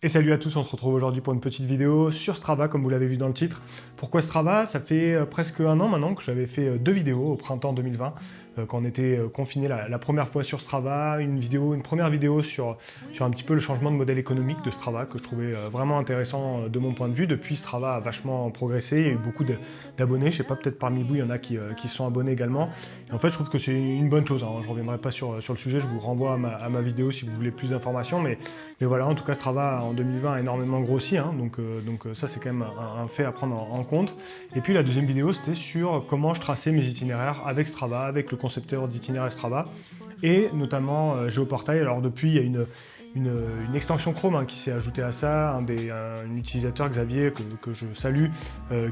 Et salut à tous, on se retrouve aujourd'hui pour une petite vidéo sur Strava, comme vous l'avez vu dans le titre. Pourquoi Strava? Ça fait presque un an maintenant que j'avais fait deux vidéos au printemps 2020, quand on était confiné la première fois sur Strava, une première vidéo sur un petit peu le changement de modèle économique de Strava, que je trouvais vraiment intéressant de mon point de vue. Depuis, Strava a vachement progressé, il y a eu beaucoup d'abonnés, je sais pas, peut-être parmi vous, il y en a qui se sont abonnés également. Et en fait, je trouve que c'est une bonne chose, hein. Je ne reviendrai pas sur le sujet, je vous renvoie à ma vidéo si vous voulez plus d'informations, mais voilà, en tout cas, Strava en 2020 a énormément grossi, hein, donc ça c'est quand même un fait à prendre en compte. Et puis la deuxième vidéo, c'était sur comment je traçais mes itinéraires avec Strava, avec le concepteur d'itinéraire Strava, et notamment Géoportail. Alors depuis, il y a une extension Chrome, hein, qui s'est ajoutée à ça, un utilisateur, Xavier, que je salue,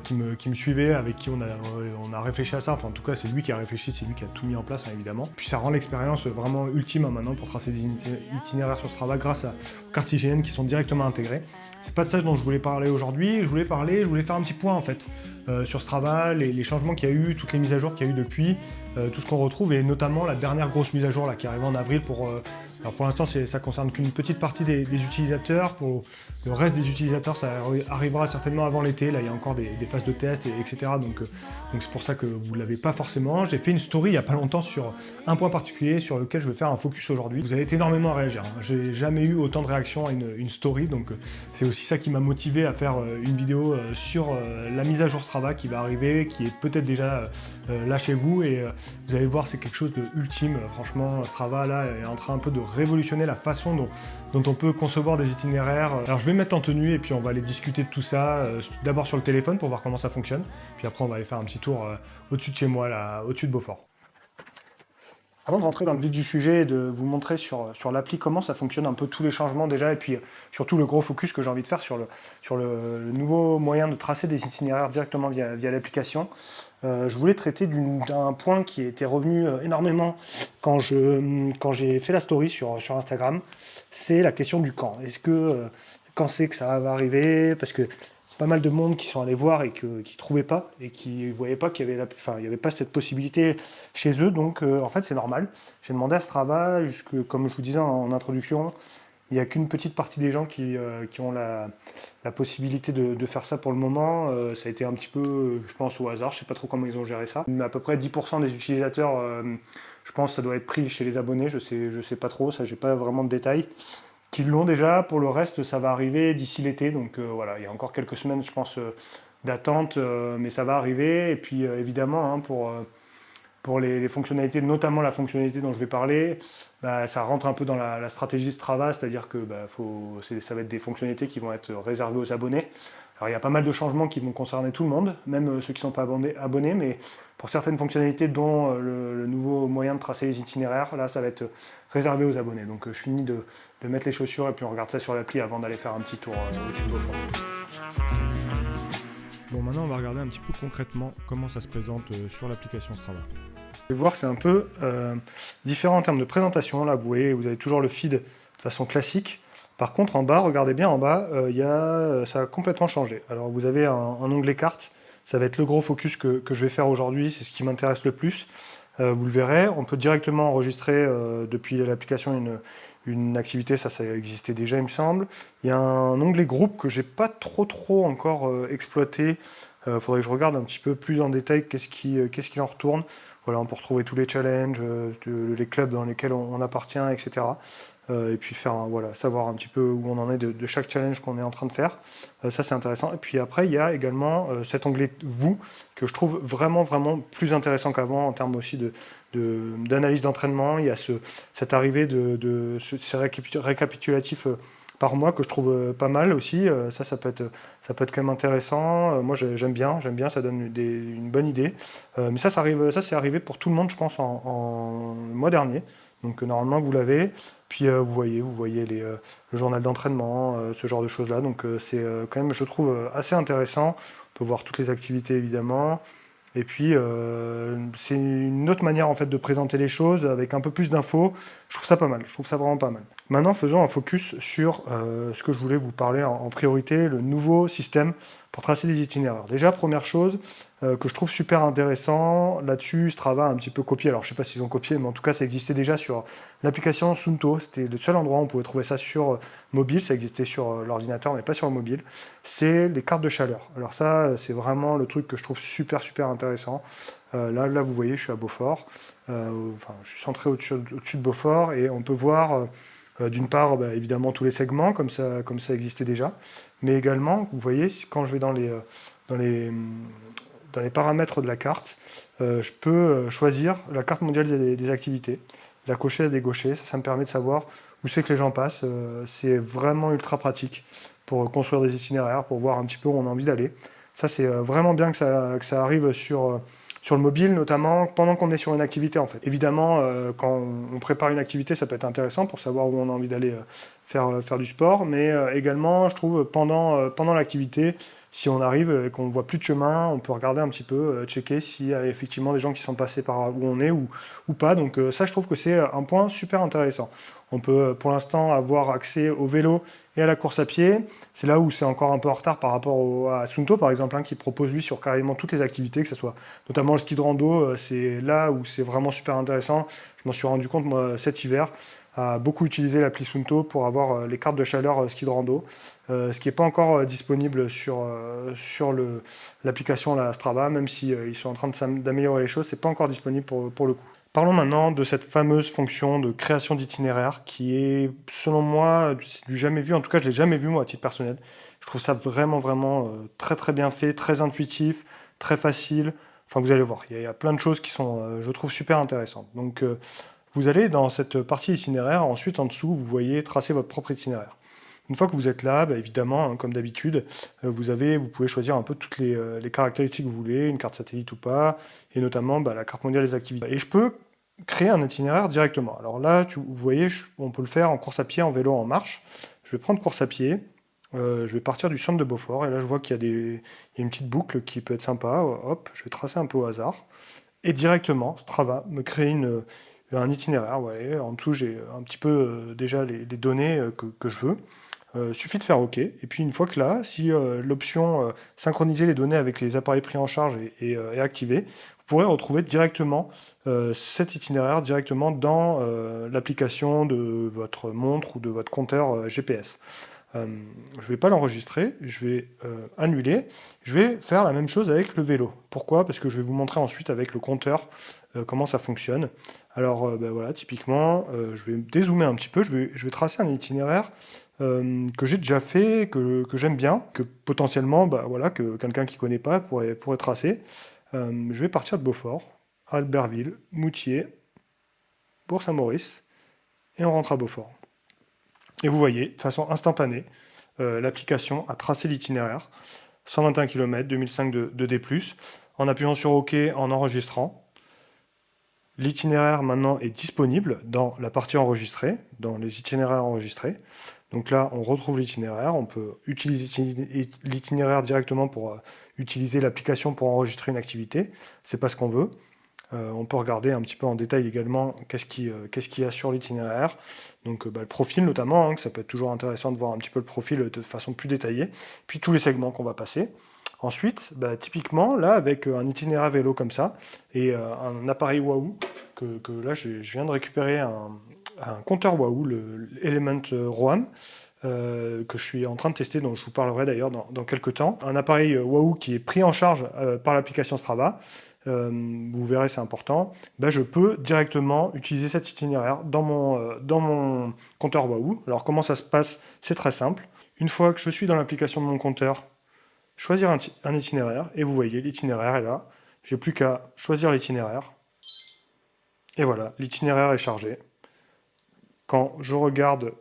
qui me suivait, avec qui on a réfléchi à ça. Enfin, en tout cas, c'est lui qui a réfléchi, c'est lui qui a tout mis en place, hein, évidemment. Puis ça rend l'expérience vraiment ultime, hein, maintenant pour tracer des itinéraires sur Strava grâce aux cartes IGN qui sont directement intégrées. C'est pas de ça dont je voulais parler aujourd'hui. Je voulais faire un petit point en fait sur Strava, les changements qu'il y a eu, toutes les mises à jour qu'il y a eu depuis, tout ce qu'on retrouve, et notamment la dernière grosse mise à jour là, qui arrive en avril alors pour l'instant, ça concerne qu'une petite partie des utilisateurs. Pour le reste des utilisateurs, ça arrivera certainement avant l'été. Là, il y a encore des phases de test, etc. Donc c'est pour ça que vous ne l'avez pas forcément. J'ai fait une story il n'y a pas longtemps sur un point particulier sur lequel je vais faire un focus aujourd'hui. Vous avez été énormément à réagir, hein. J'ai jamais eu autant de réactions à une story. Donc c'est aussi ça qui m'a motivé à faire une vidéo sur la mise à jour Strava qui va arriver, qui est peut-être déjà là chez vous. Et vous allez voir, c'est quelque chose de ultime. Franchement, Strava là est en train un peu de révolutionner la façon dont on peut concevoir des itinéraires. Alors je vais me mettre en tenue et puis on va aller discuter de tout ça, d'abord sur le téléphone pour voir comment ça fonctionne, puis après on va aller faire un petit tour au-dessus de chez moi, là, au-dessus de Beaufort. Avant de rentrer dans le vif du sujet et de vous montrer sur l'appli comment ça fonctionne, un peu tous les changements déjà, et puis surtout le gros focus que j'ai envie de faire sur le nouveau moyen de tracer des itinéraires directement via l'application, je voulais traiter d'un point qui était revenu énormément quand j'ai fait la story sur Instagram, c'est la question du quand. Quand c'est que ça va arriver? Parce que pas mal de monde qui sont allés voir et qui ne trouvaient pas, et qui ne voyaient pas qu'il y avait il y avait pas cette possibilité chez eux, donc en fait c'est normal. J'ai demandé à Strava, comme je vous disais en introduction, il n'y a qu'une petite partie des gens qui ont la possibilité de faire ça pour le moment. Ça a été un petit peu, je pense, au hasard, je ne sais pas trop comment ils ont géré ça. Mais à peu près 10% des utilisateurs, je pense que ça doit être pris chez les abonnés, je sais pas trop, ça j'ai pas vraiment de détails, qui l'ont déjà. Pour le reste, ça va arriver d'ici l'été, donc voilà, il y a encore quelques semaines, je pense, d'attente, mais ça va arriver. Et puis évidemment, hein, pour les fonctionnalités, notamment la fonctionnalité dont je vais parler, bah, ça rentre un peu dans la stratégie Strava, c'est-à-dire que bah, ça va être des fonctionnalités qui vont être réservées aux abonnés. Alors il y a pas mal de changements qui vont concerner tout le monde, même ceux qui ne sont pas abonnés, mais pour certaines fonctionnalités, dont le nouveau moyen de tracer les itinéraires, là ça va être réservé aux abonnés. Donc je finis de mettre les chaussures et puis on regarde ça sur l'appli avant d'aller faire un petit tour au-dessus de Beaufort. Bon, maintenant on va regarder un petit peu concrètement comment ça se présente sur l'application Strava. Vous allez voir, c'est un peu différent en termes de présentation. Là, vous voyez, vous avez toujours le feed de façon classique. Par contre, en bas, regardez bien en bas, ça a complètement changé. Alors, vous avez un onglet carte. Ça va être le gros focus que je vais faire aujourd'hui. C'est ce qui m'intéresse le plus. Vous le verrez. On peut directement enregistrer depuis l'application une activité. Ça existait déjà, il me semble. Il y a un onglet groupe que j'ai pas trop encore exploité. Faudrait que je regarde un petit peu plus en détail qu'est-ce qui en retourne. Voilà, on peut retrouver tous les challenges, les clubs dans lesquels on appartient, etc. Et puis savoir un petit peu où on en est de chaque challenge qu'on est en train de faire. Ça, c'est intéressant. Et puis après, il y a également cet onglet « Vous » que je trouve vraiment plus intéressant qu'avant en termes aussi d'analyse d'entraînement. Il y a cette arrivée de ces récapitulatifs par mois que je trouve pas mal aussi. Ça peut être quand même intéressant. Moi, j'aime bien, ça donne une bonne idée. Mais ça c'est arrivé pour tout le monde, je pense, en mois dernier. Donc normalement, vous l'avez. Puis vous voyez le journal d'entraînement, ce genre de choses-là. Donc c'est quand même, je trouve, assez intéressant. On peut voir toutes les activités, évidemment. Et puis, c'est une autre manière en fait de présenter les choses avec un peu plus d'infos. Je trouve ça pas mal, je trouve ça vraiment pas mal. Maintenant, faisons un focus sur ce que je voulais vous parler en priorité, le nouveau système pour tracer des itinéraires. Déjà, première chose que je trouve super intéressant, là-dessus, Strava a un petit peu copié, alors je ne sais pas s'ils ont copié, mais en tout cas, ça existait déjà sur l'application Suunto. C'était le seul endroit où on pouvait trouver ça sur mobile, ça existait sur l'ordinateur, mais pas sur le mobile. C'est les cartes de chaleur. Alors ça, c'est vraiment le truc que je trouve super, super intéressant. Là, vous voyez, je suis à Beaufort. Enfin, je suis centré au-dessus de Beaufort et on peut voir d'une part, évidemment, tous les segments, comme ça existait déjà, mais également, vous voyez, quand je vais dans les, dans les paramètres de la carte, je peux choisir la carte mondiale des activités, la cocher, la dégaucher, ça me permet de savoir où c'est que les gens passent, c'est vraiment ultra pratique pour construire des itinéraires, pour voir un petit peu où on a envie d'aller. Ça, c'est vraiment bien que ça arrive sur le mobile, notamment pendant qu'on est sur une activité en fait. Évidemment, quand on prépare une activité, ça peut être intéressant pour savoir où on a envie d'aller faire du sport, mais également, je trouve, pendant l'activité, si on arrive et qu'on ne voit plus de chemin, on peut regarder un petit peu, checker s'il y a effectivement des gens qui sont passés par où on est ou pas. Donc ça, je trouve que c'est un point super intéressant. On peut pour l'instant avoir accès au vélo et à la course à pied. C'est là où c'est encore un peu en retard par rapport à Suunto, par exemple, qui propose lui sur carrément toutes les activités, que ce soit notamment le ski de rando, c'est là où c'est vraiment super intéressant. Je m'en suis rendu compte, moi, cet hiver, à beaucoup utiliser l'appli Suunto pour avoir les cartes de chaleur ski de rando, ce qui n'est pas encore disponible sur l'application la Strava, même si ils sont en train d'améliorer les choses, c'est pas encore disponible pour le coup. Parlons maintenant de cette fameuse fonction de création d'itinéraire qui est, selon moi, du jamais vu. En tout cas, je ne l'ai jamais vu, moi, à titre personnel. Je trouve ça vraiment, vraiment très, très bien fait, très intuitif, très facile. Enfin, vous allez voir, il y a plein de choses qui sont, je trouve, super intéressantes. Donc, vous allez dans cette partie itinéraire. Ensuite, en dessous, vous voyez tracer votre propre itinéraire. Une fois que vous êtes là, évidemment, comme d'habitude, vous pouvez choisir un peu toutes les caractéristiques que vous voulez, une carte satellite ou pas, et notamment la carte mondiale des activités. Et je peux créer un itinéraire directement. Alors là, vous voyez, on peut le faire en course à pied, en vélo, en marche. Je vais prendre course à pied, je vais partir du centre de Beaufort, et là je vois qu'il y a une petite boucle qui peut être sympa. Hop, je vais tracer un peu au hasard. Et directement, Strava me crée un itinéraire. Ouais. En dessous, j'ai un petit peu déjà les données que je veux. Suffit de faire OK. Et puis une fois que là, si l'option synchroniser les données avec les appareils pris en charge est activée, vous pourrez retrouver directement cet itinéraire directement dans l'application de votre montre ou de votre compteur GPS. Je ne vais pas l'enregistrer, je vais annuler. Je vais faire la même chose avec le vélo. Pourquoi? Parce que je vais vous montrer ensuite avec le compteur comment ça fonctionne. Alors voilà, typiquement, je vais dézoomer un petit peu, je vais tracer un itinéraire que j'ai déjà fait, que j'aime bien, que potentiellement, voilà, que quelqu'un qui ne connaît pas pourrait tracer. Je vais partir de Beaufort, Albertville, Moutier, Bourg-Saint-Maurice, et on rentre à Beaufort. Et vous voyez, de façon instantanée, l'application a tracé l'itinéraire, 121 km, 2005 de D+, en appuyant sur OK, en enregistrant. L'itinéraire maintenant est disponible dans la partie enregistrée, dans les itinéraires enregistrés. Donc là, on retrouve l'itinéraire, on peut utiliser l'itinéraire directement pour utiliser l'application pour enregistrer une activité. C'est pas ce qu'on veut. On peut regarder un petit peu en détail également qu'est-ce qu'il y a sur l'itinéraire. Donc le profil notamment, que ça peut être toujours intéressant de voir un petit peu le profil de façon plus détaillée. Puis tous les segments qu'on va passer. Ensuite, typiquement, là, avec un itinéraire vélo comme ça, et un appareil Wahoo, que là, je viens de récupérer un compteur Wahoo, le Element Roam, que je suis en train de tester, dont je vous parlerai d'ailleurs dans quelques temps. Un appareil Wahoo qui est pris en charge par l'application Strava, vous verrez c'est important, je peux directement utiliser cet itinéraire dans mon compteur Wahoo. Alors comment ça se passe? C'est très simple. Une fois que je suis dans l'application de mon compteur, choisir un itinéraire, et vous voyez, l'itinéraire est là. J'ai plus qu'à choisir l'itinéraire. Et voilà, l'itinéraire est chargé. Quand je regarde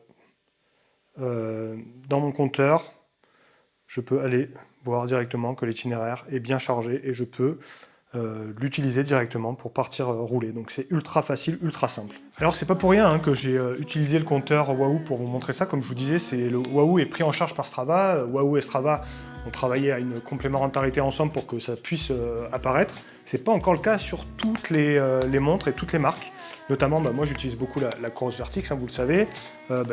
dans mon compteur, je peux aller voir directement que l'itinéraire est bien chargé et je peux l'utiliser directement pour partir rouler. Donc c'est ultra facile, ultra simple. Alors c'est pas pour rien que j'ai utilisé le compteur Wahoo pour vous montrer ça. Comme je vous disais, le Wahoo est pris en charge par Strava. Wahoo et Strava ont travaillé à une complémentarité ensemble pour que ça puisse apparaître. C'est pas encore le cas sur toutes les montres et toutes les marques. Notamment, moi j'utilise beaucoup la Coros Vertix, hein, vous le savez.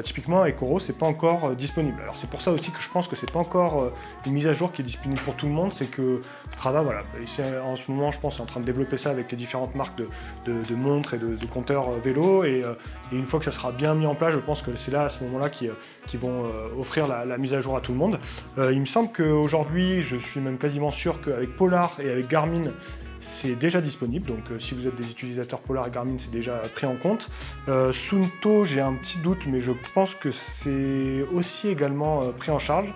Typiquement avec Coros, c'est pas encore disponible. Alors c'est pour ça aussi que je pense que c'est pas encore une mise à jour qui est disponible pour tout le monde. C'est que Strava, voilà, ici en ce moment, je pense, est en train de développer ça avec les différentes marques de montres et de compteurs vélo. Et une fois que ça sera bien mis en place, je pense que c'est là, à ce moment-là, qui vont offrir la mise à jour à tout le monde. Il me semble qu'aujourd'hui, je suis même quasiment sûr qu'avec Polar et avec Garmin, c'est déjà disponible, donc si vous êtes des utilisateurs Polar et Garmin, c'est déjà pris en compte. Suunto, j'ai un petit doute, mais je pense que c'est aussi également pris en charge.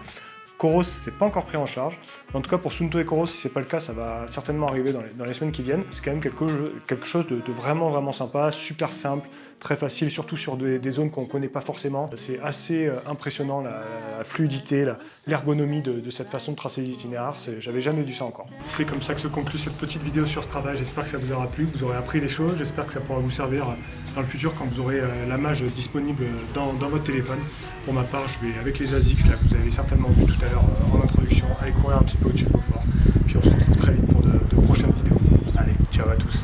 Coros, c'est pas encore pris en charge. En tout cas, pour Suunto et Coros, si c'est pas le cas, ça va certainement arriver dans les semaines qui viennent. C'est quand même quelque chose de vraiment, vraiment sympa, super simple, très facile, surtout sur des zones qu'on ne connaît pas forcément. C'est assez impressionnant, la fluidité, l'ergonomie de cette façon de tracer les itinéraires. J'avais jamais vu ça encore. C'est comme ça que se conclut cette petite vidéo sur Strava. J'espère que ça vous aura plu, que vous aurez appris des choses. J'espère que ça pourra vous servir dans le futur quand vous aurez la mage disponible dans votre téléphone. Pour ma part, je vais avec les ASICS, là, que vous avez certainement vu tout à l'heure en introduction, aller courir un petit peu au-dessus de Beaufort. Puis on se retrouve très vite pour de prochaines vidéos. Allez, ciao à tous.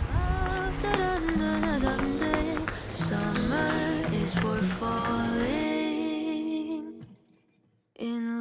For falling in